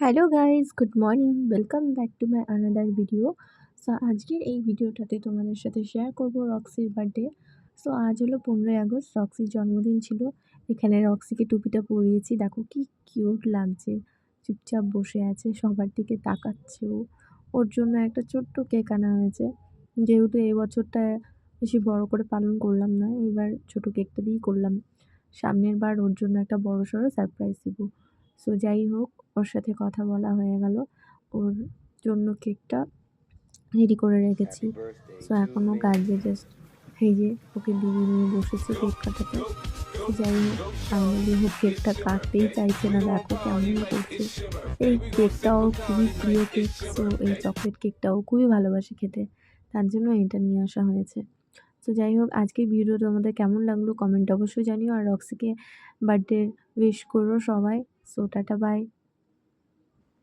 Hello guys, good morning. Welcome back to my another video. So আজকের এই ভিডিওটাতে তোমাদের সাথে শেয়ার করব রক্সির বার্থডে। সো আজ হলো 15ই আগস্ট, রক্সির জন্মদিন ছিল। এখানে রক্সিকে টুপিটা পরিয়েছি, দেখো কি কিউট লাগছে। চুপচাপ বসে আছে, সবার দিকে তাকাচ্ছে ও। ওর জন্য একটা ছোট্ট কেক আনা হয়েছে। যেহেতু এই বছরটা বেশি বড় করে পালন করলাম না, এবার ছোট কেকটা দিয়েই করলাম। সামনের বার ওর জন্য একটা বড়সড় সারপ্রাইজ দিব। সো যাই হোক, ওর সাথে কথা বলা হয়ে গেল। ওর জন্য কেকটা রেডি করে রেখেছি। Happy birthday সো to এখনও me. কাটবে, জাস্ট এই যে ওকে দিদি নিয়ে বসেছে কেক কাটাতে। তো যাই হোক, ফাইনালি ও কেকটা কাটতেই চাইছে না, দেখো কেমন করছে। এই কেকটা ওর খুবই প্রিয় কেক। সো এই চকলেট কেকটা ও খুবই ভালোবাসে খেতে, তার জন্য এটা নিয়ে আসা হয়েছে। তো যাই হোক, আজকের ভিডিও তোমাদের কেমন লাগলো কমেন্ট অবশ্যই জানিও, আর রক্সিকে বার্থডে উইশ করো সবাই। So tata, by.